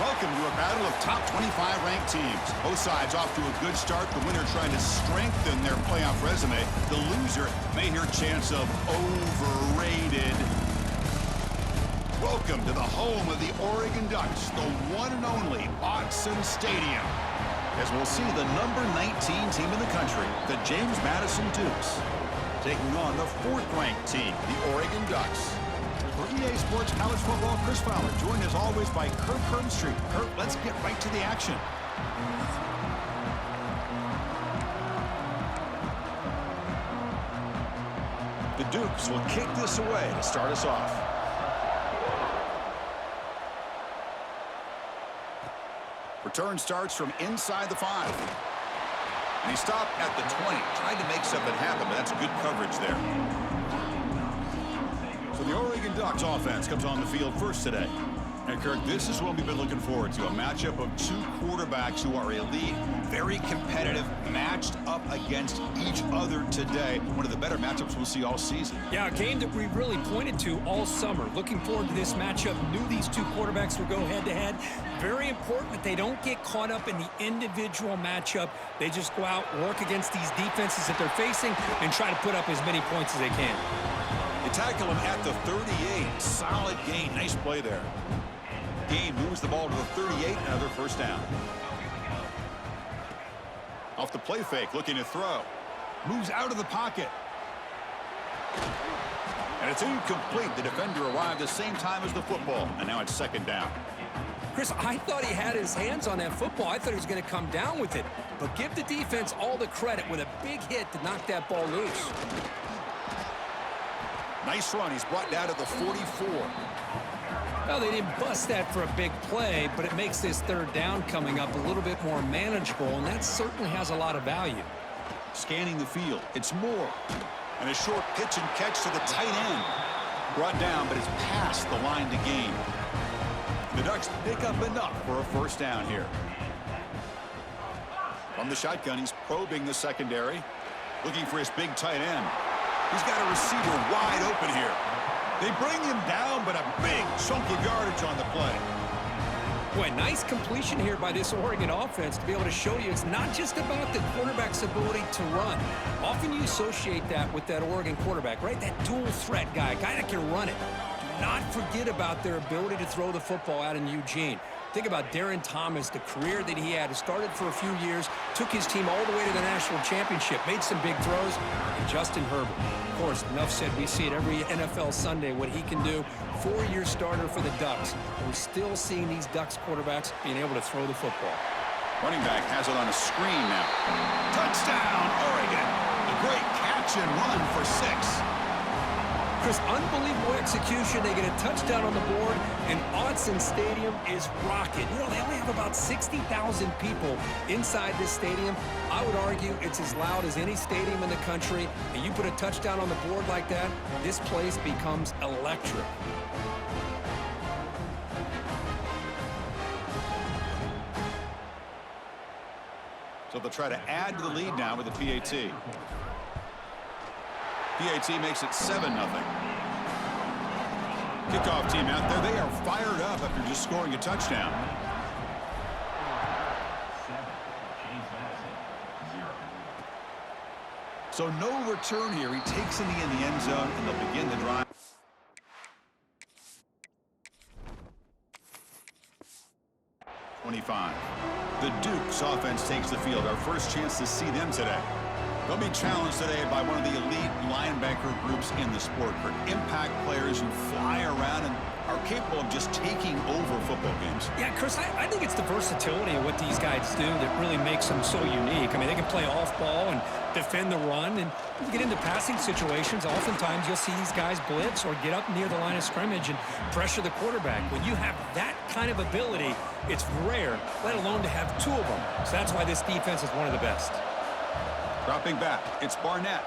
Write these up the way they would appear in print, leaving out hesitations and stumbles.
Welcome to a battle of top 25 ranked teams. Both sides off to a good start. The winner trying to strengthen their playoff resume. The loser may hear chants of overrated. Welcome to the home of the Oregon Ducks, the one and only Madison Stadium. As we'll see the number 19 team in the country, the James Madison Dukes, taking on the fourth-ranked team, the Oregon Ducks. For EA Sports College Football, Chris Fowler, joined as always by Kurt Herbstreit. Kurt, let's get right to the action. The Dukes will kick this away to start us off. Return starts from inside the 5. And he stopped at the 20, trying to make something happen, but that's good coverage there. So the Oregon Ducks offense comes on the field first today. And Kirk, this is what we've been looking forward to, a matchup of two quarterbacks who are elite, very competitive, matched up against each other today. One of the better matchups we'll see all season. Yeah, a game that we really pointed to all summer. Looking forward to this matchup. Knew these two quarterbacks would go head-to-head. Very important that they don't get caught up in the individual matchup. They just go out, work against these defenses that they're facing, and try to put up as many points as they can. They tackle him at the 38. Solid gain. Nice play there. Game moves the ball to the 38, another first down. Off the play fake, looking to throw. Moves out of the pocket. And it's incomplete. The defender arrived the same time as the football, and now it's second down. Chris, I thought he had his hands on that football. I thought he was going to come down with it. But give the defense all the credit with a big hit to knock that ball loose. Nice run. He's brought down to the 44. Well, they didn't bust that for a big play, but it makes this third down coming up a little bit more manageable, and that certainly has a lot of value. Scanning the field. It's Moore. And a short pitch and catch to the tight end. Brought down, but it's past the line to gain. The Ducks pick up enough for a first down here. From the shotgun, he's probing the secondary. Looking for his big tight end. He's got a receiver wide open here. They bring him down, but a big chunk of yardage on the play. Boy, nice completion here by this Oregon offense to be able to show you it's not just about the quarterback's ability to run. Often you associate that with that Oregon quarterback, right? That dual threat guy, a guy that can run it. Do not forget about their ability to throw the football out in Eugene. Think about Darren Thomas, the career that he had. He started for a few years, took his team all the way to the national championship, made some big throws, and Justin Herbert. Of course, enough said, we see it every NFL Sunday, what he can do. 4-year starter for the Ducks. And we're still seeing these Ducks quarterbacks being able to throw the football. Running back has it on a screen now. Touchdown, Oregon. A great catch and run for 6. Chris, unbelievable execution. They get a touchdown on the board, and Madison Stadium is rocking. You know, they only have about 60,000 people inside this stadium. I would argue it's as loud as any stadium in the country, and you put a touchdown on the board like that, this place becomes electric. So they'll try to add to the lead now with the PAT. PAT makes it 7-0. Kickoff team out there. They are fired up after just scoring a touchdown. So no return here. He takes in the end zone, and they'll begin the drive. The Dukes offense takes the field. Our first chance to see them today. They'll be challenged today by one of the elite linebacker groups in the sport for impact players who fly around and are capable of just taking over football games. Yeah, Chris, I think it's the versatility of what these guys do that really makes them so unique. I mean, they can play off ball and defend the run, and you get into passing situations, oftentimes you'll see these guys blitz or get up near the line of scrimmage and pressure the quarterback. When you have that kind of ability, it's rare, let alone to have two of them. So that's why this defense is one of the best. Dropping back, it's Barnett.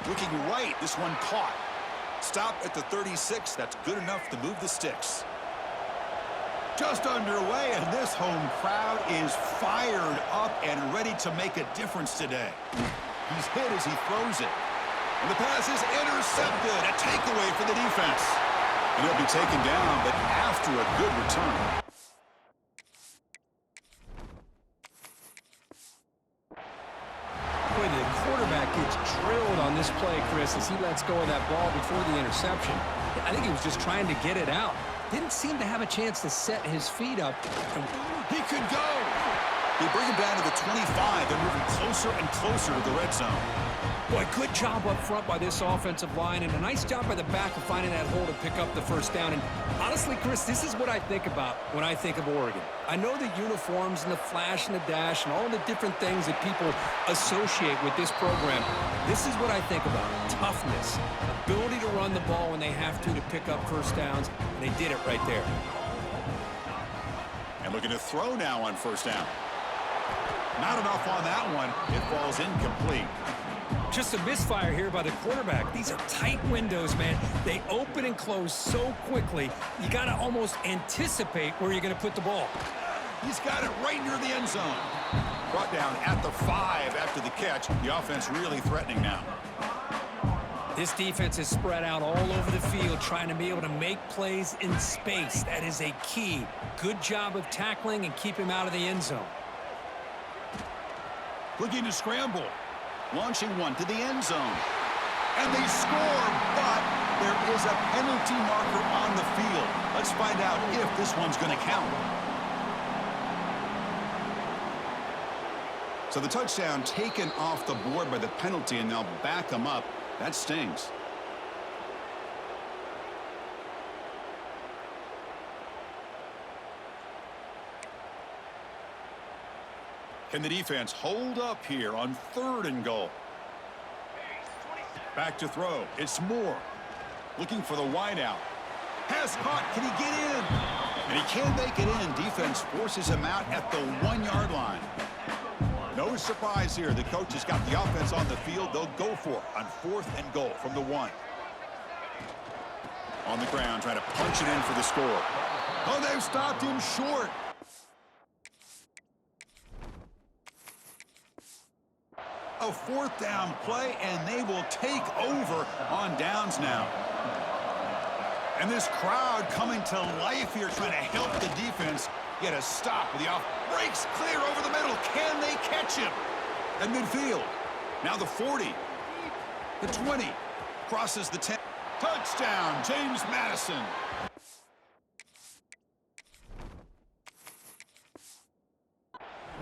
Looking right, this one caught. Stop at the 36, that's good enough to move the sticks. Just underway, and this home crowd is fired up and ready to make a difference today. He's hit as he throws it. And the pass is intercepted, a takeaway for the defense. And he'll be taken down, but after a good return. Boy, the quarterback gets drilled on this play, Chris, as he lets go of that ball before the interception. I think he was just trying to get it out. Didn't seem to have a chance to set his feet up. He could go. They bring him down to the 25. They're moving closer and closer to the red zone. Boy, good job up front by this offensive line, and a nice job by the back of finding that hole to pick up the first down. And honestly, Chris, this is what I think about when I think of Oregon. I know the uniforms and the flash and the dash and all the different things that people associate with this program. This is what I think about: toughness, ability to run the ball when they have to pick up first downs, and they did it right there. And looking to throw now on first down. Not enough on that one. It falls incomplete. Just a misfire here by the quarterback. These are tight windows, man. They open and close so quickly, you got to almost anticipate where you're going to put the ball. He's got it right near the end zone. Brought down at the 5 after the catch. The offense really threatening now. This defense is spread out all over the field, trying to be able to make plays in space. That is a key. Good job of tackling and keep him out of the end zone. Looking to scramble. Launching one to the end zone. And they score, but there is a penalty marker on the field. Let's find out if this one's going to count. So the touchdown taken off the board by the penalty, and they'll back them up. That stings. Can the defense hold up here on 3rd and goal? Back to throw. It's Moore. Looking for the wideout. Pass caught. Can he get in? And he can make it in. Defense forces him out at the 1-yard line. No surprise here. The coach has got the offense on the field. They'll go for it on 4th and goal from the 1. On the ground, trying to punch it in for the score. Oh, they've stopped him short. A 4th down play, and they will take over on downs now. And this crowd coming to life here, trying to help the defense get a stop. The off breaks clear over the middle. Can they catch him? At midfield. Now the 40. The 20. Crosses the 10. Touchdown, James Madison.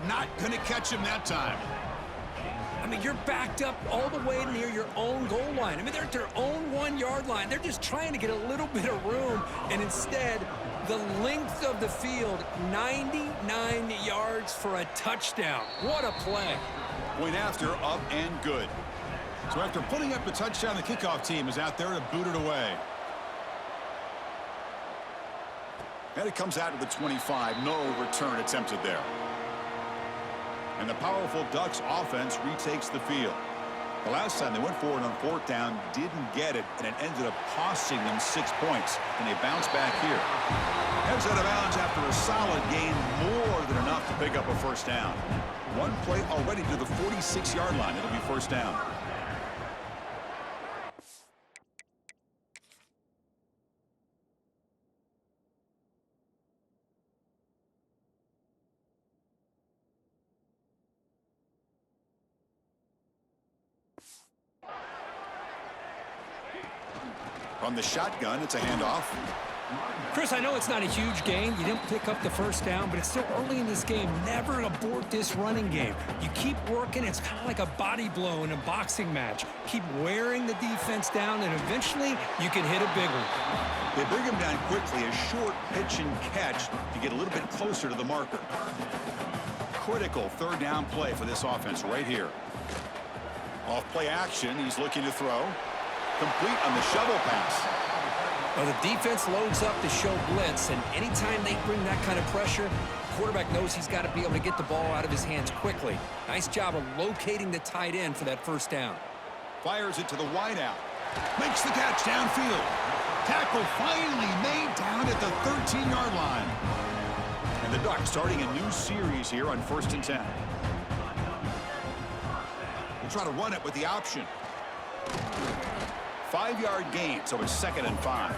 Not going to catch him that time. I mean, you're backed up all the way near your own goal line. I mean, they're at their own 1-yard line. They're just trying to get a little bit of room, and instead, the length of the field, 99 yards for a touchdown. What a play. Point after, up and good. So after putting up the touchdown, the kickoff team is out there to boot it away. And it comes out to the 25. No return attempted there. And the powerful Ducks offense retakes the field. The last time they went forward on 4th down, didn't get it, and it ended up costing them 6 points. And they bounce back here. Heads out of bounds after a solid gain, more than enough to pick up a first down. One play already to the 46-yard line. It'll be first down. From the shotgun, it's a handoff. Chris, I know it's not a huge gain. You didn't pick up the first down, but it's still early in this game. Never abort this running game. You keep working. It's kind of like a body blow in a boxing match. Keep wearing the defense down, and eventually you can hit a big one. They bring him down quickly. A short pitch and catch to get a little bit closer to the marker. Critical 3rd down play for this offense right here. Off play action. He's looking to throw. Complete on the shovel pass. Well, the defense loads up to show blitz, and anytime they bring that kind of pressure, the quarterback knows he's got to be able to get the ball out of his hands quickly. Nice job of locating the tight end for that first down. Fires it to the wideout. Makes the catch downfield. Tackle finally made down at the 13-yard line. And the Ducks starting a new series here on 1st and 10. We'll try to run it with the option. 5-yard gain, so it's 2nd and 5.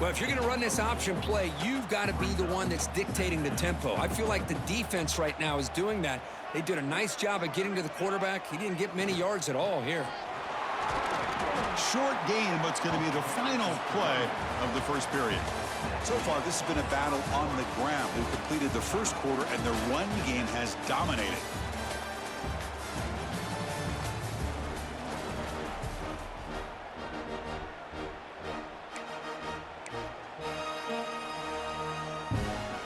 Well, if you're going to run this option play, you've got to be the one that's dictating the tempo. I feel like the defense right now is doing that. They did a nice job of getting to the quarterback. He didn't get many yards at all here. Short game, but it's going to be the final play of the first period. So far, this has been a battle on the ground. We've completed the first quarter, and the run game has dominated.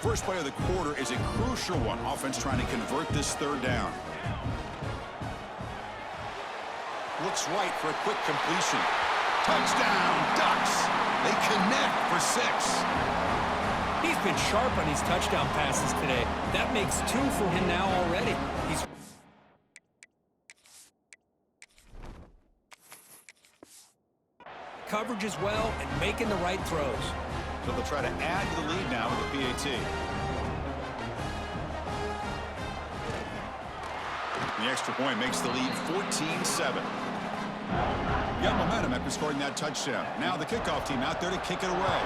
First play of the quarter is a crucial one. Offense trying to convert this third down. Looks right for a quick completion. Touchdown, Ducks. They connect for 6. He's been sharp on his touchdown passes today. That makes 2 for him now already. He's coverage as well and making the right throws. So they'll try to add to the lead now with the PAT. The extra point makes the lead 14-7. Got momentum after scoring that touchdown. Now the kickoff team out there to kick it away.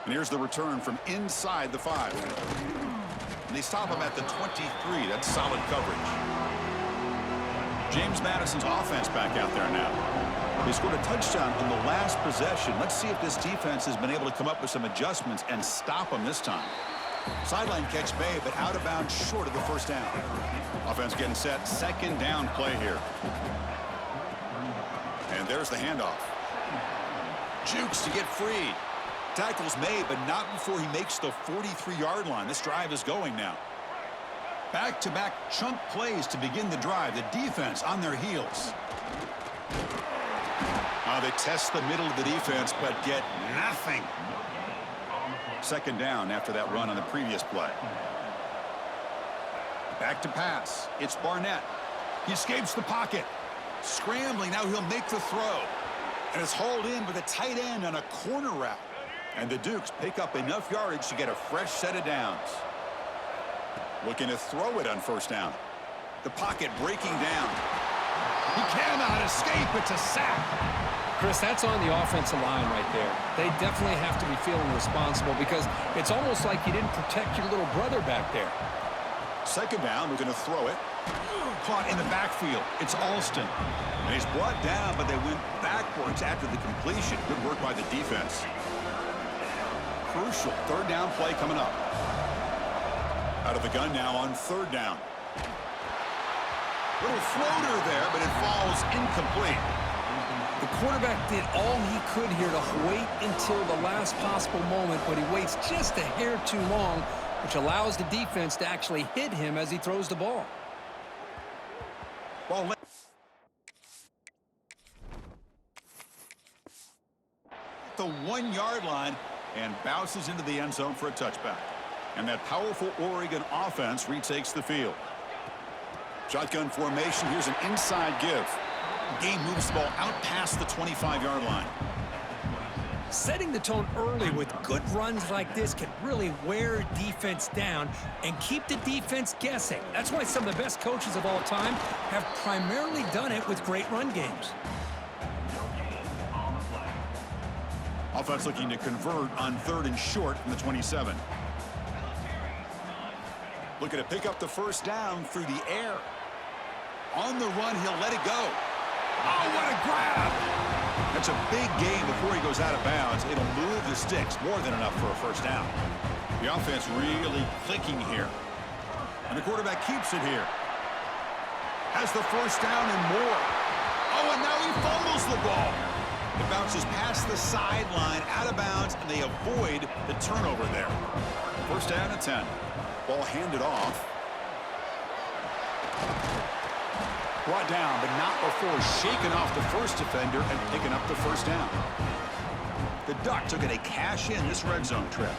And here's the return from inside the 5. And they stop him at the 23. That's solid coverage. James Madison's offense back out there now. They scored a touchdown on the last possession. Let's see if this defense has been able to come up with some adjustments and stop them this time. Sideline catch made, but out of bounds short of the first down. Offense getting set. Second down play here. And there's the handoff. Jukes to get free. Tackle's made, but not before he makes the 43-yard line. This drive is going now. Back-to-back chunk plays to begin the drive. The defense on their heels. They test the middle of the defense, but get nothing. Second down after that run on the previous play. Back to pass. It's Barnett. He escapes the pocket. Scrambling. Now he'll make the throw. And it's hauled in with a tight end on a corner route. And the Dukes pick up enough yardage to get a fresh set of downs. Looking to throw it on first down. The pocket breaking down. He cannot escape. It's a sack. Chris, that's on the offensive line right there. They definitely have to be feeling responsible because it's almost like you didn't protect your little brother back there. Second down, we're going to throw it. Caught in the backfield. It's Alston. And he's brought down, but they went backwards after the completion. Good work by the defense. Crucial third down play coming up. Out of the gun now on third down. Little floater there, but it falls incomplete. The quarterback did all he could here to wait until the last possible moment, but he waits just a hair too long, which allows the defense to actually hit him as he throws the ball. Ball the 1-yard line and bounces into the end zone for a touchback. And that powerful Oregon offense retakes the field. Shotgun formation. Here's an inside give. Game moves the ball out past the 25-yard line. Setting the tone early with good runs like this can really wear defense down and keep the defense guessing. That's why some of the best coaches of all time have primarily done it with great run games. Offense looking to convert on third and short from the 27. Looking to pick up the first down through the air. On the run, he'll let it go. Oh, what a grab! That's a big gain before he goes out of bounds. It'll move the sticks, more than enough for a first down. The offense really clicking here. And the quarterback keeps it here. Has the first down and more. Oh, and now he fumbles the ball. It bounces past the sideline, out of bounds, and they avoid the turnover there. First down and 10. Ball handed off. Brought down, but not before shaking off the first defender and picking up the first down. The Ducks are going to cash in this red zone trip.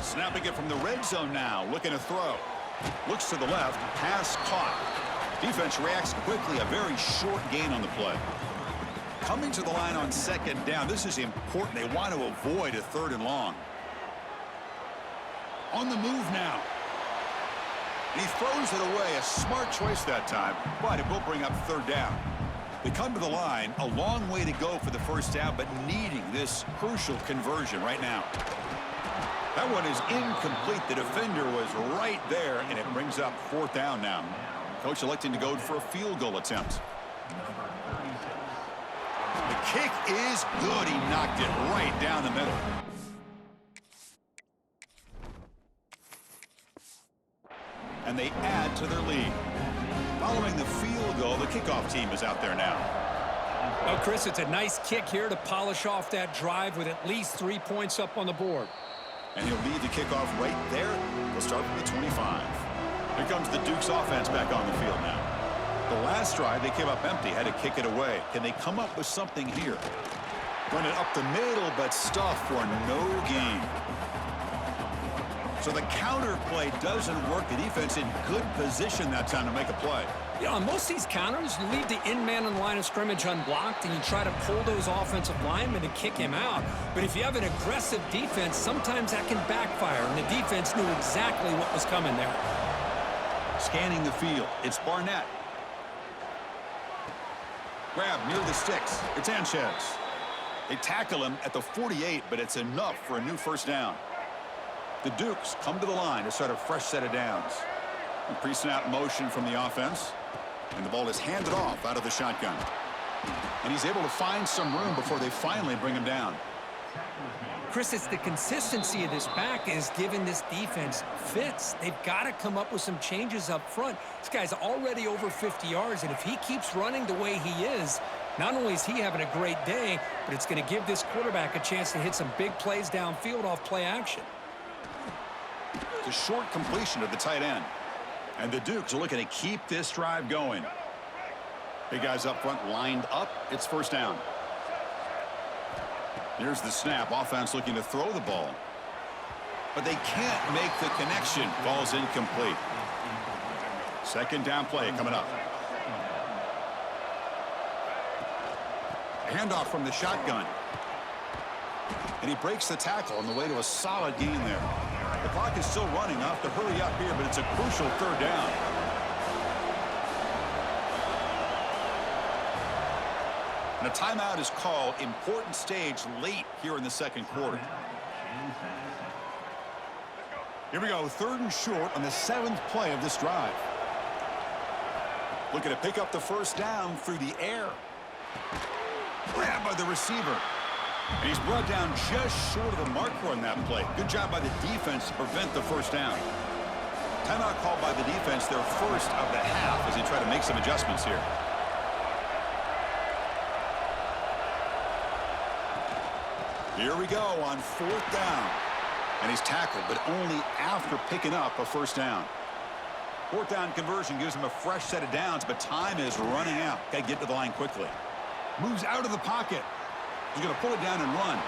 Snapping it from the red zone now, looking to throw. Looks to the left, pass caught. Defense reacts quickly, a very short gain on the play. Coming to the line on second down, this is important. They want to avoid a third and long. On the move now. And he throws it away. A smart choice that time, but it will bring up third down. They come to the line, a long way to go for the first down, but needing this crucial conversion right now. That one is incomplete. The defender was right there, and it brings up fourth down now. Coach electing to go for a field goal attempt. The kick is good. He knocked it right down the middle. And they add to their lead. Following the field goal, the kickoff team is out there now. Oh, Chris, it's a nice kick here to polish off that drive with at least 3 points up on the board. And he'll lead the kickoff right there. They'll start from the 25. Here comes the Duke's offense back on the field now. The last drive, they came up empty, had to kick it away. Can they come up with something here? Run it up the middle, but stuff for no gain. So the counter play doesn't work. The defense in good position that time to make a play. You know, on most of these counters, you leave the in-man in the line of scrimmage unblocked, and you try to pull those offensive linemen and kick him out. But if you have an aggressive defense, sometimes that can backfire, and the defense knew exactly what was coming there. Scanning the field, it's Barnett. Grab near the sticks, it's Sanchez. They tackle him at the 48, but it's enough for a new first down. The Dukes come to the line to start a fresh set of downs. A pre-snap motion from the offense. And the ball is handed off out of the shotgun. And he's able to find some room before they finally bring him down. Chris, it's the consistency of this back is giving this defense fits. They've got to come up with some changes up front. This guy's already over 50 yards, and if he keeps running the way he is, not only is he having a great day, but it's going to give this quarterback a chance to hit some big plays downfield off play action. The short completion of the tight end. And the Dukes are looking to keep this drive going. Big guys up front lined up. It's first down. Here's the snap. Offense looking to throw the ball. But they can't make the connection. Ball's incomplete. Second down play coming up. Handoff from the shotgun. And he breaks the tackle on the way to a solid gain there. The clock is still running. I'll have to hurry up here, but it's a crucial third down. And a timeout is called. Important stage late here in the second quarter. Here we go. Third and short on the 7th play of this drive. Looking to pick up the first down through the air. Grabbed by the receiver. And he's brought down just short of the marker on that play. Good job by the defense to prevent the first down. Timeout called by the defense, their first of the half as they try to make some adjustments here. Here we go on fourth down. And he's tackled, but only after picking up a first down. Fourth down conversion gives him a fresh set of downs, but time is running out. Got to get to the line quickly. Moves out of the pocket. He's going to pull it down and run.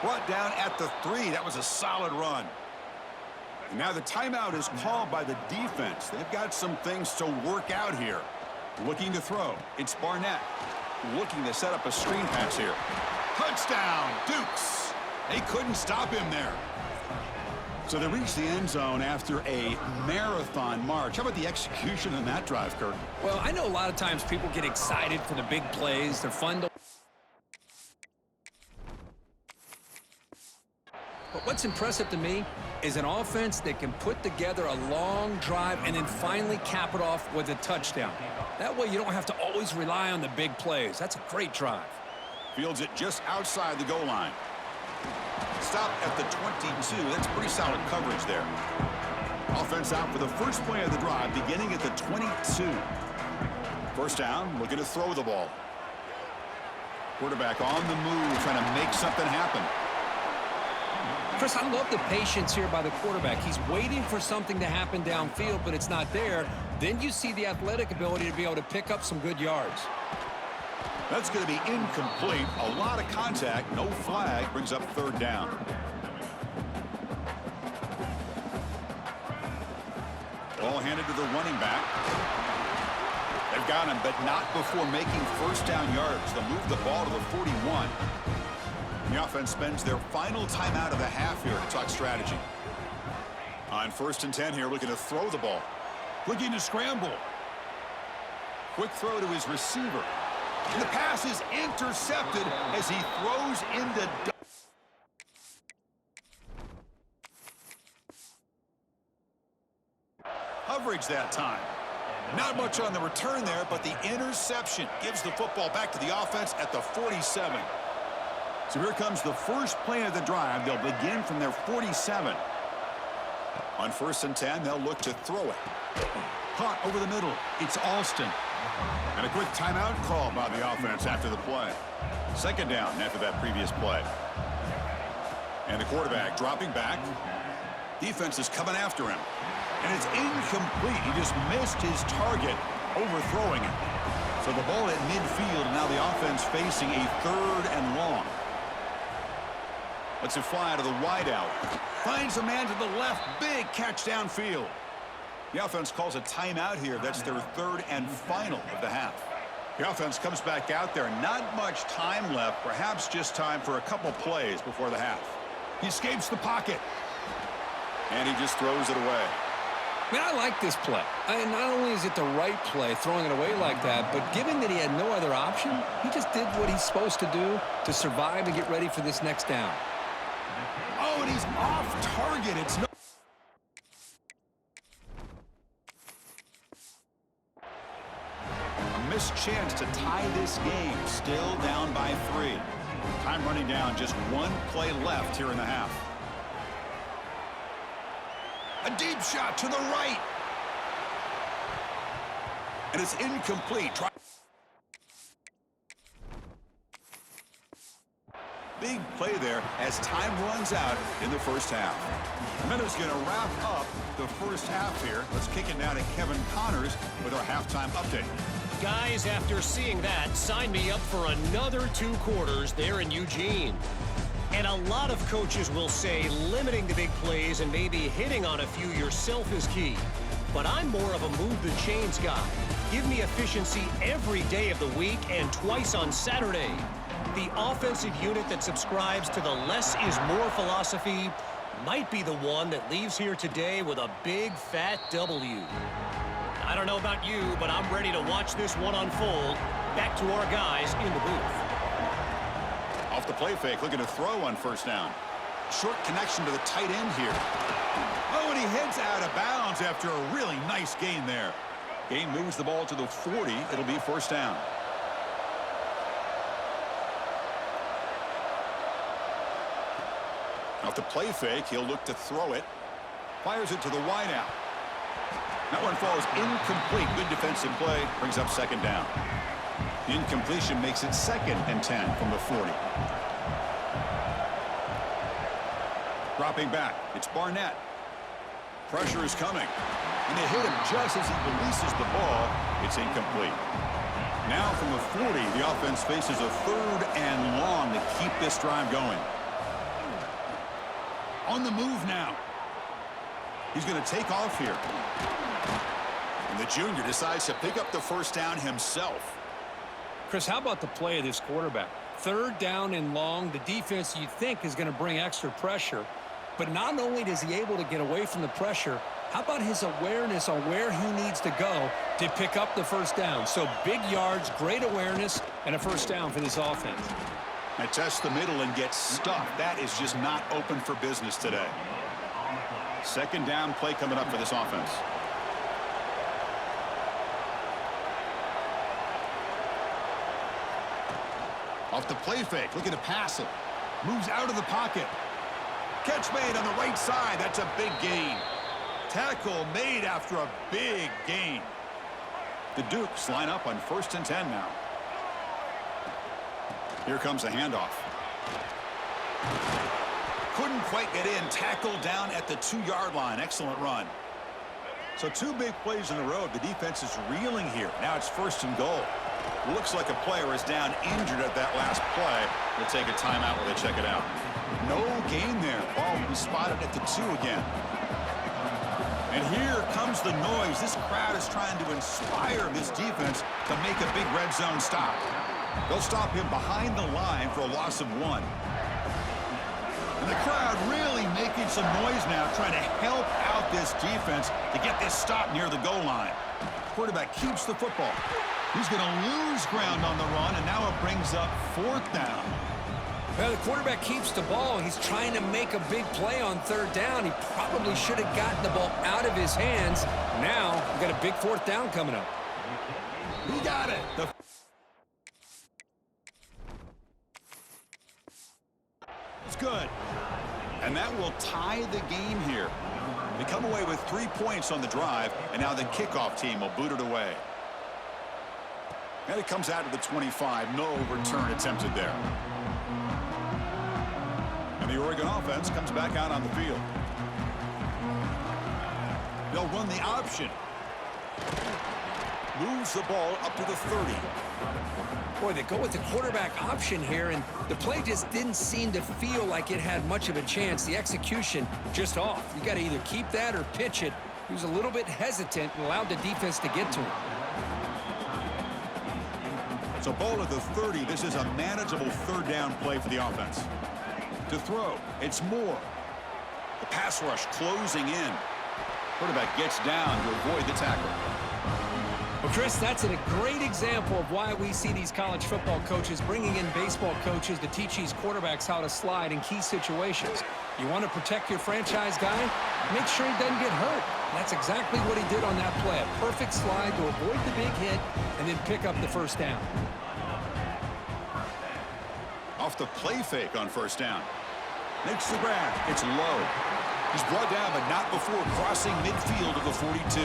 Brought down at the 3. That was a solid run. And now the timeout is called by the defense. They've got some things to work out here. Looking to throw. It's Barnett. Looking to set up a screen pass here. Touchdown, Dukes. They couldn't stop him there. So they reached the end zone after a marathon march. How about the execution in that drive, Kirk? Well, I know a lot of times people get excited for the big plays. They're fun to... But what's impressive to me is an offense that can put together a long drive and then finally cap it off with a touchdown. That way you don't have to always rely on the big plays. That's a great drive. Fields it just outside the goal line. Stop at the 22. That's pretty solid coverage there. Offense out for the first play of the drive, beginning at the 22. First down, looking to throw the ball. Quarterback on the move, trying to make something happen. Chris, I love the patience here by the quarterback. He's waiting for something to happen downfield, but it's not there. Then you see the athletic ability to be able to pick up some good yards. That's going to be incomplete. A lot of contact. No flag. Brings up third down. Ball handed to the running back. They've got him, but not before making first down yards. They'll move the ball to the 41. The offense spends their final timeout of the half here to talk strategy. On 1st and 10 here, looking to throw the ball. Looking to scramble. Quick throw to his receiver. And the pass is intercepted as he throws into coverage that time. Not much on the return there, but the interception gives the football back to the offense at the 47. So here comes the first play of the drive. They'll begin from their 47. On 1st and 10, they'll look to throw it. Caught over the middle. It's Alston. And a quick timeout call by the offense after the play. 2nd down after that previous play. And the quarterback dropping back. Defense is coming after him. And it's incomplete. He just missed his target, overthrowing it. So the ball at midfield, and now the offense facing a 3rd and long. Lets it fly to the wideout. Finds a man to the left. Big catch downfield. The offense calls a timeout here. That's their 3rd and final of the half. The offense comes back out there. Not much time left. Perhaps just time for a couple plays before the half. He escapes the pocket. And he just throws it away. Man, I like this play. Not only is it the right play, throwing it away like that, but given that he had no other option, he just did what he's supposed to do to survive and get ready for this next down. Oh, and he's off target. It's no... A missed chance to tie this game. Still down by 3. Time running down. Just 1 play left here in the half. A deep shot to the right. And it's incomplete. Big play there as time runs out in the first half. And that is going to wrap up the first half here. Let's kick it now to Kevin Connors with our halftime update. Guys, after seeing that, sign me up for another 2 quarters there in Eugene. And a lot of coaches will say limiting the big plays and maybe hitting on a few yourself is key. But I'm more of a move the chains guy. Give me efficiency every day of the week and twice on Saturday. The offensive unit that subscribes to the less is more philosophy might be the one that leaves here today with a big fat W. I don't know about you, but I'm ready to watch this one unfold. Back to our guys in the booth. Off the play fake, looking to throw on 1st down. Short connection to the tight end here. Oh, and he heads out of bounds after a really nice gain there. Gain moves the ball to the 40. It'll be 1st down. Off the play fake, he'll look to throw it. Fires it to the wideout. That one falls incomplete. Good defensive play. Brings up 2nd down. The incompletion makes it 2nd and 10 from the 40. Dropping back. It's Barnett. Pressure is coming. And they hit him just as he releases the ball. It's incomplete. Now from the 40, the offense faces a 3rd and long to keep this drive going. On the move now. He's going to take off here. And the junior decides to pick up the 1st down himself. Chris, how about the play of this quarterback? 3rd down and long. The defense, you'd think, is going to bring extra pressure. But not only is he able to get away from the pressure, how about his awareness on where he needs to go to pick up the 1st down? So big yards, great awareness, and a 1st down for this offense. I test the middle and get stuffed. That is just not open for business today. 2nd down play coming up for this offense. Off the play fake, looking to pass it. Moves out of the pocket. Catch made on the right side. That's a big gain. Tackle made after a big gain. The Dukes line up on 1st and 10 now. Here comes a handoff. Couldn't quite get in. Tackled down at the 2-yard line. Excellent run. So 2 big plays in a row. The defense is reeling here. Now it's 1st and goal. Looks like a player is down injured at that last play. They'll take a timeout while they check it out. No gain there. Ball will be spotted at the 2 again. And here comes the noise. This crowd is trying to inspire this defense to make a big red zone stop. They'll stop him behind the line for a loss of 1. And the crowd really making some noise now, trying to help out this defense to get this stop near the goal line. Quarterback keeps the football. He's going to lose ground on the run, and now it brings up 4th down. Well, the quarterback keeps the ball. He's trying to make a big play on 3rd down. He probably should have gotten the ball out of his hands. Now, we've got a big 4th down coming up. He got it. It's good. And that will tie the game here. They come away with 3 points on the drive, and now the kickoff team will boot it away. And it comes out to the 25. No return attempted there. And the Oregon offense comes back out on the field. They'll run the option. Moves the ball up to the 30. Boy, they go with the quarterback option here, and the play just didn't seem to feel like it had much of a chance. The execution just off. You got to either keep that or pitch it. He was a little bit hesitant and allowed the defense to get to him. So ball at the 30. This is a manageable 3rd down play for the offense. To throw, it's Moore. The pass rush closing in. Quarterback gets down to avoid the tackle. Well, Chris, that's a great example of why we see these college football coaches bringing in baseball coaches to teach these quarterbacks how to slide in key situations. You want to protect your franchise guy? Make sure he doesn't get hurt. That's exactly what he did on that play. A perfect slide to avoid the big hit and then pick up the 1st down. Off the play fake on 1st down. Makes the grab. It's low. He's brought down, but not before crossing midfield of the 42.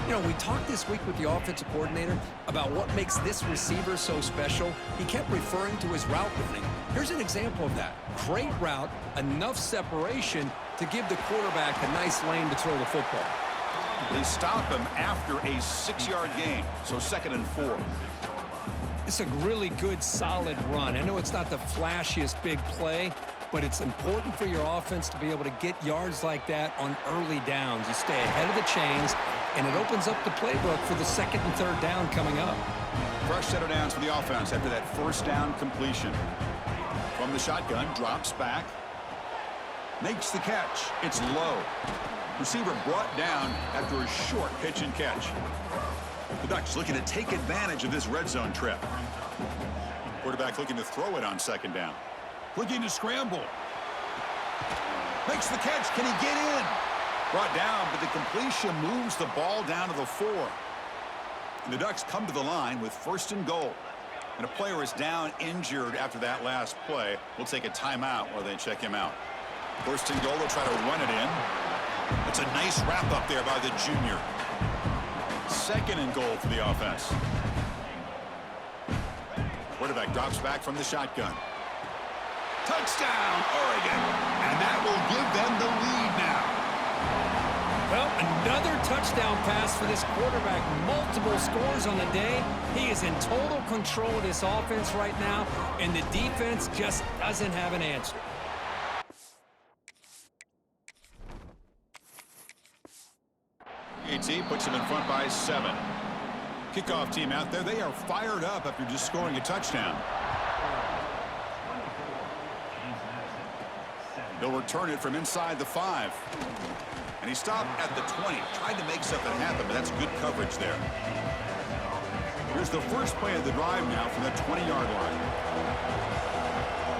You know, we talked this week with the offensive coordinator about what makes this receiver so special. He kept referring to his route running. Here's an example of that. Great route, enough separation to give the quarterback a nice lane to throw the football. They stop him after a 6-yard gain, so 2nd and 4. It's a really good, solid run. I know it's not the flashiest big play, but it's important for your offense to be able to get yards like that on early downs. You stay ahead of the chains, and it opens up the playbook for the 2nd and 3rd down coming up. Fresh set of downs for the offense after that 1st down completion. From the shotgun, drops back. Makes the catch. It's low. Receiver brought down after a short pitch and catch. The Ducks looking to take advantage of this red zone trip. Quarterback looking to throw it on 2nd down. Looking to scramble. Makes the catch. Can he get in? Brought down, but the completion moves the ball down to the 4. And the Ducks come to the line with 1st and goal. And a player is down injured after that last play. We'll take a timeout while they check him out. 1st and goal, they'll try to run it in. That's a nice wrap up there by the junior. 2nd and goal for the offense. Quarterback drops back from the shotgun. Touchdown, Oregon. And that will give them the lead now. Well, another touchdown pass for this quarterback. Multiple scores on the day. He is in total control of this offense right now, and the defense just doesn't have an answer. AT puts him in front by 7. Kickoff team out there. They are fired up after just scoring a touchdown. They'll return it from inside the 5. And he stopped at the 20. Tried to make something happen, but that's good coverage there. Here's the first play of the drive now from the 20-yard line.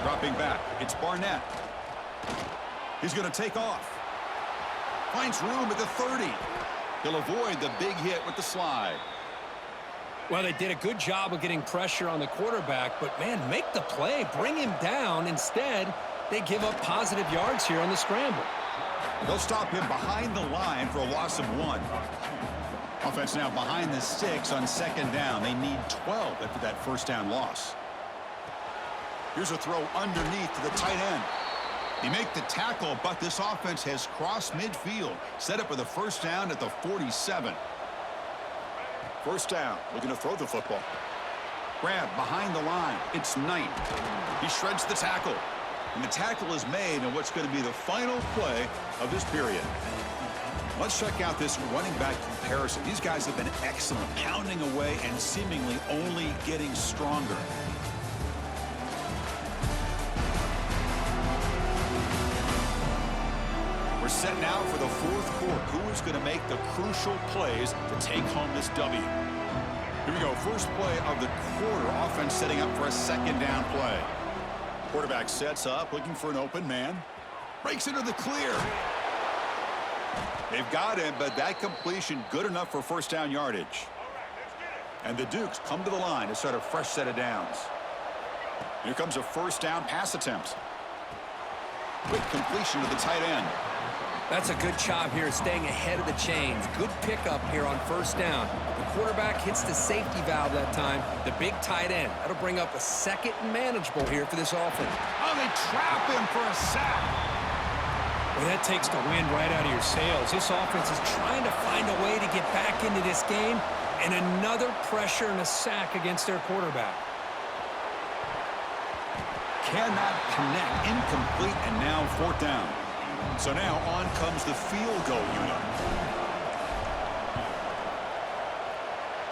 Dropping back. It's Barnett. He's going to take off. Finds room at the 30. He'll avoid the big hit with the slide. Well, they did a good job of getting pressure on the quarterback, but, man, make the play. Bring him down. Instead, they give up positive yards here on the scramble. They'll stop him behind the line for a loss of 1. Offense now behind the 6 on 2nd down. They need 12 after that 1st down loss. Here's a throw underneath to the tight end. He make the tackle, but this offense has crossed midfield. Set up with a 1st down at the 47. 1st down, looking to throw the football. Grab behind the line. It's Knight. He shreds the tackle. And the tackle is made in what's going to be the final play of this period. Let's check out this running back comparison. These guys have been excellent, pounding away and seemingly only getting stronger. We're set now for the 4th quarter. Who is going to make the crucial plays to take home this W? Here we go. First play of the quarter. Offense setting up for a second down play. Quarterback sets up, looking for an open man. Breaks into the clear. They've got him, but that completion good enough for first down yardage. And the Dukes come to the line to start a fresh set of downs. Here comes a first down pass attempt. Quick completion to the tight end. That's a good job here staying ahead of the chains. Good pickup here on first down. The quarterback hits the safety valve that time. The big tight end. That'll bring up a second and manageable here for this offense. Oh, they trap him for a sack. Well, that takes the wind right out of your sails. This offense is trying to find a way to get back into this game, and another pressure and a sack against their quarterback. Cannot connect. Incomplete, and now fourth down. So now on comes the field goal unit.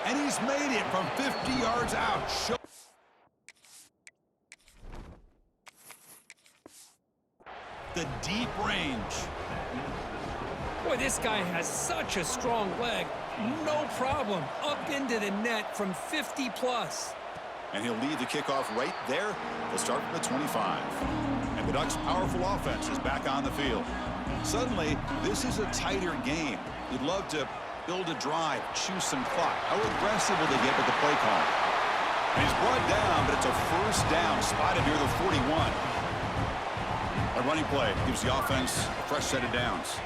And he's made it from 50 yards out. The deep range. Boy, this guy has such a strong leg. No problem. Up into the net from 50 plus. And he'll lead the kickoff right there. They'll start from the 25. And the Ducks' powerful offense is back on the field. Suddenly, this is a tighter game. You'd love to build a drive, choose some clock. How aggressive will they get with the play call? And he's brought down, but it's a first down, spotted near the 41. A running play gives the offense a fresh set of downs.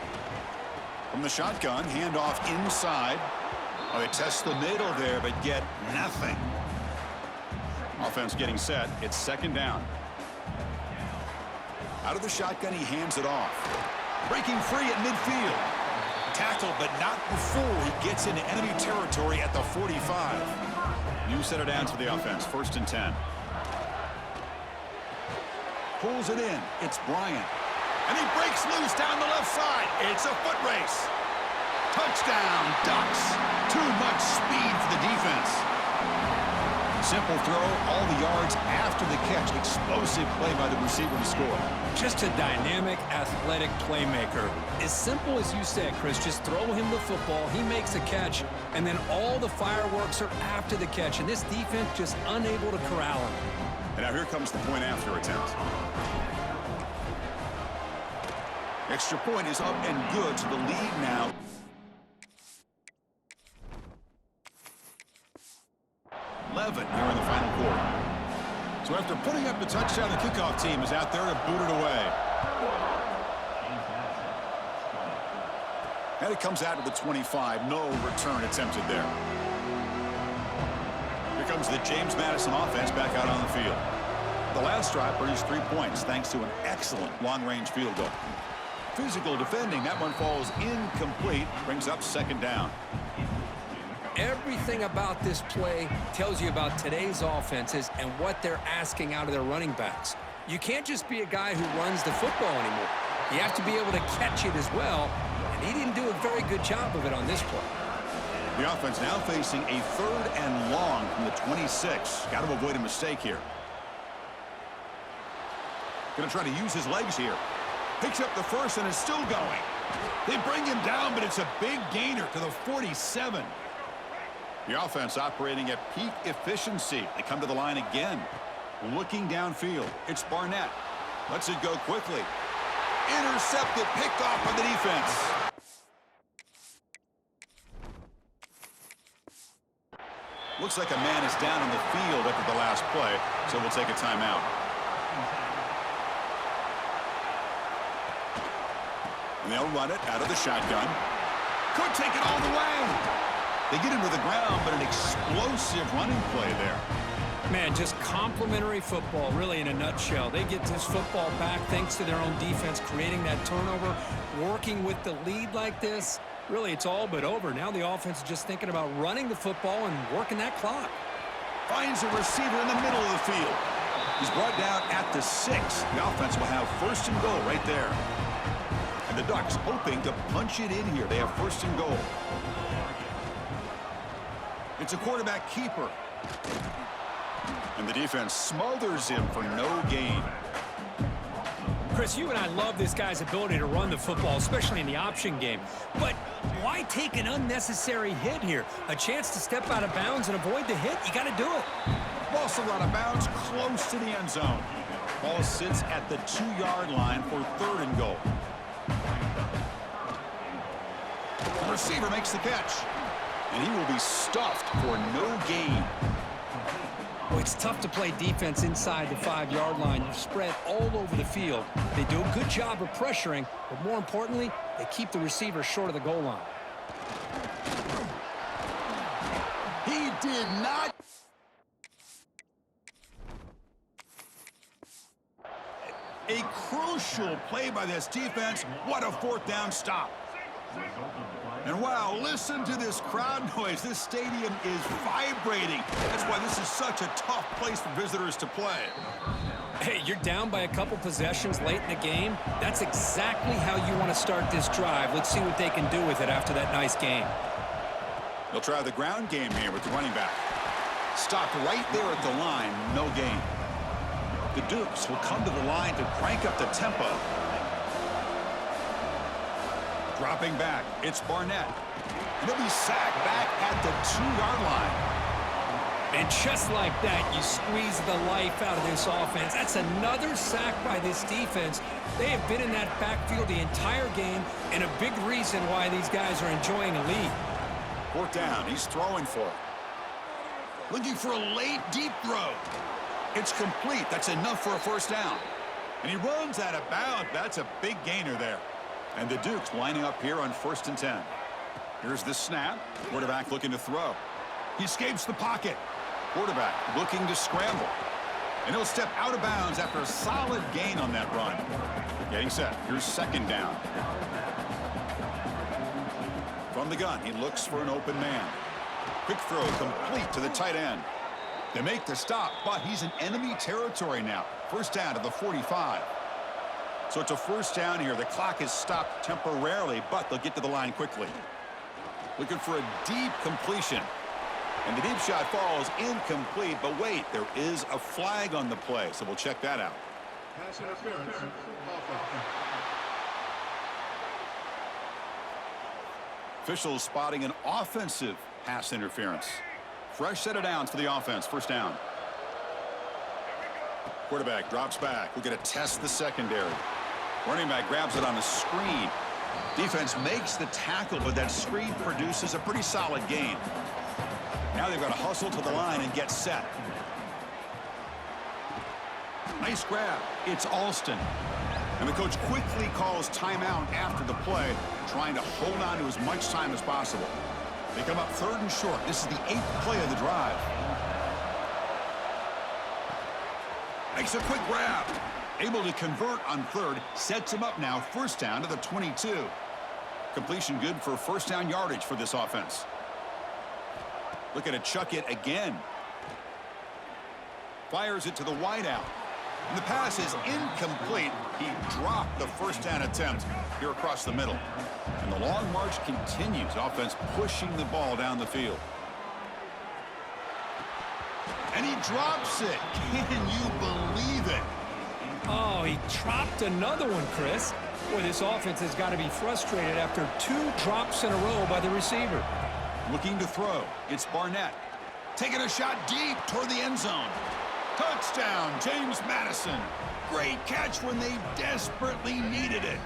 From the shotgun, handoff inside. Oh, they test the middle there, but get nothing. Offense getting set. It's second down. Out of the shotgun, he hands it off. Breaking free at midfield. Tackled, but not before he gets into enemy territory at the 45. New set of downs for the offense. First and 10. Pulls it in. It's Bryant. And he breaks loose down the left side. It's a foot race. Touchdown, Ducks. Too much speed for the defense. Simple throw, all the yards after the catch. Explosive play by the receiver to score. Just a dynamic, athletic playmaker. As simple as you said, Chris, just throw him the football, he makes a catch, and then all the fireworks are after the catch, and this defense just unable to corral him. And now here comes the point after attempt. Extra point is up and good, so the lead now. Here in the final quarter. So after putting up the touchdown, the kickoff team is out there to boot it away. And it comes out to the 25. No return attempted there. Here comes the James Madison offense back out on the field. The last drive produced 3 points thanks to an excellent long-range field goal. Physical defending, that one falls incomplete, brings up second down. Everything about this play tells you about today's offenses and what they're asking out of their running backs. You can't just be a guy who runs the football anymore. You have to be able to catch it as well, and he didn't do a very good job of it on this play. The offense now facing a third and long from the 26. Got to avoid a mistake here. Going to try to use his legs here. Picks up the first and is still going. They bring him down, but it's a big gainer to the 47. The offense operating at peak efficiency. They come to the line again. Looking downfield. It's Barnett. Lets it go quickly. Intercepted. Picked off by the defense. Looks like a man is down on the field after the last play, so we'll take a timeout. And they'll run it out of the shotgun. Could take it all the way. They get him to the ground, but an explosive running play there. Man, just complimentary football, really, in a nutshell. They get this football back thanks to their own defense, creating that turnover, working with the lead like this. Really, it's all but over. Now the offense is just thinking about running the football and working that clock. Finds a receiver in the middle of the field. He's brought down at the 6. The offense will have first and goal right there. And the Ducks hoping to punch it in here. They have first and goal. It's a quarterback keeper. And the defense smothers him for no gain. Chris, you and I love this guy's ability to run the football, especially in the option game. But why take an unnecessary hit here? A chance to step out of bounds and avoid the hit? You got to do it. Ball still out of bounds, close to the end zone. Ball sits at the 2-yard line for 3rd and goal. The receiver makes the catch, and he will be stuffed for no gain. Well, it's tough to play defense inside the 5-yard line. You're spread all over the field. They do a good job of pressuring, but more importantly, they keep the receiver short of the goal line. He did not. A crucial play by this defense. What a 4th down stop. And wow, listen to this crowd noise. This stadium is vibrating. That's why this is such a tough place for visitors to play. Hey, you're down by a couple possessions late in the game. That's exactly how you want to start this drive. Let's see what they can do with it after that nice game. They'll try the ground game here with the running back. Stopped right there at the line, no gain. The Dukes will come to the line to crank up the tempo. Dropping back, it's Barnett. And he'll be sacked back at the 2-yard line. And just like that, you squeeze the life out of this offense. That's another sack by this defense. They have been in that backfield the entire game, and a big reason why these guys are enjoying a lead. 4th down, he's throwing for it. Looking for a late, deep throw. It's complete. That's enough for a 1st down. And he runs out of bounds. That's a big gainer there. And the Dukes lining up here on 1st and 10. Here's the snap. Quarterback looking to throw. He escapes the pocket. Quarterback looking to scramble. And he'll step out of bounds after a solid gain on that run. Getting set. Here's 2nd down. From the gun, he looks for an open man. Quick throw complete to the tight end. They make the stop, but he's in enemy territory now. 1st down to the 45. So it's a 1st down here. The clock is stopped temporarily, but they'll get to the line quickly. Looking for a deep completion. And the deep shot falls incomplete, but wait, there is a flag on the play, so we'll check that out. Pass interference. Officials spotting an offensive pass interference. Fresh set of downs for the offense. 1st down. Quarterback drops back. We're going to test the secondary. Running back grabs it on a screen. Defense makes the tackle, but that screen produces a pretty solid gain. Now they've got to hustle to the line and get set. Nice grab. It's Alston. And the coach quickly calls timeout after the play, trying to hold on to as much time as possible. They come up 3rd and short. This is the 8th play of the drive. Makes a quick grab. Able to convert on 3rd. Sets him up now. 1st down to the 22. Completion good for 1st down yardage for this offense. Looking to chuck it again. Fires it to the wideout. And the pass is incomplete. He dropped the 1st down attempt here across the middle. And the long march continues. Offense pushing the ball down the field. And he drops it. Can you believe it? Oh, he dropped another one, Chris. Boy, this offense has got to be frustrated after 2 drops in a row by the receiver. Looking to throw. It's Barnett. Taking a shot deep toward the end zone. Touchdown, James Madison. Great catch when they desperately needed it.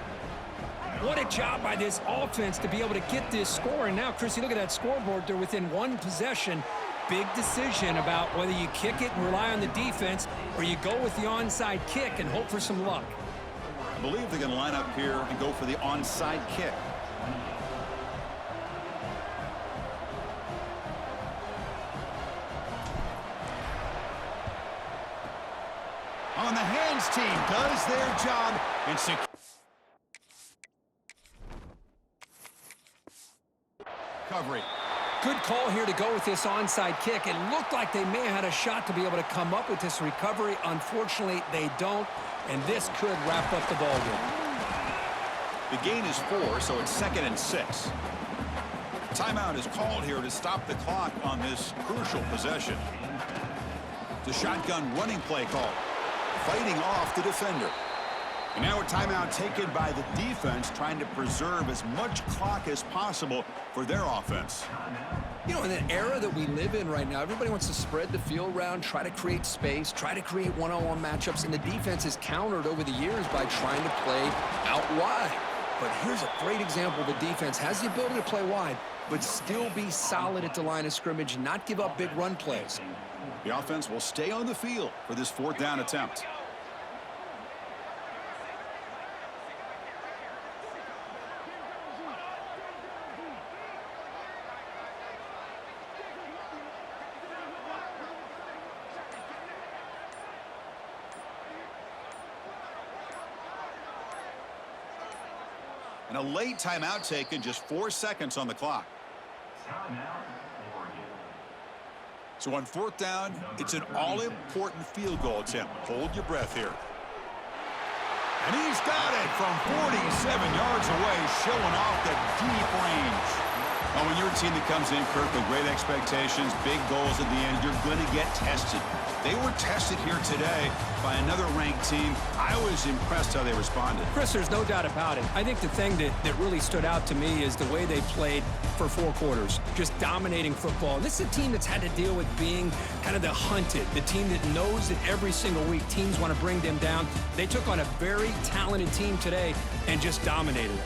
What a job by this offense to be able to get this score. And now, Chrissy, look at that scoreboard. They're within 1 possession. Big decision about whether you kick it and rely on the defense or you go with the onside kick and hope for some luck. I believe they're going to line up here and go for the onside kick. On the hands team does their job and recovery. Good call here to go with this onside kick. It looked like they may have had a shot to be able to come up with this recovery. Unfortunately, they don't, and this could wrap up the ball game. The gain is 4, so it's 2nd and 6. Timeout is called here to stop the clock on this crucial possession. The shotgun running play call. Fighting off the defender. And now a timeout taken by the defense, trying to preserve as much clock as possible for their offense. You know, in an era that we live in right now, everybody wants to spread the field around, try to create space, try to create one-on-one matchups, and the defense is countered over the years by trying to play out wide. But here's a great example. The defense has the ability to play wide, but still be solid at the line of scrimmage, not give up big run plays. The offense will stay on the field for this 4th down attempt. And a late timeout taken, just 4 seconds on the clock. So on 4th down, it's an all-important field goal attempt. Hold your breath here. And he's got it from 47 yards away, showing off the deep range. Now, when you're a team that comes in, Kirk, with great expectations, big goals at the end, you're going to get tested. They were tested here today by another ranked team. I was impressed how they responded. Chris, there's no doubt about it. I think the thing that really stood out to me is the way they played for 4 quarters, just dominating football. And this is a team that's had to deal with being kind of the hunted, the team that knows that every single week teams want to bring them down. They took on a very talented team today and just dominated it.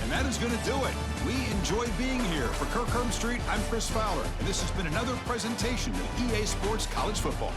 And that is going to do it. We enjoy being here. For Kirk Street, I'm Chris Fowler, and this has been another presentation of EA Sports College Football.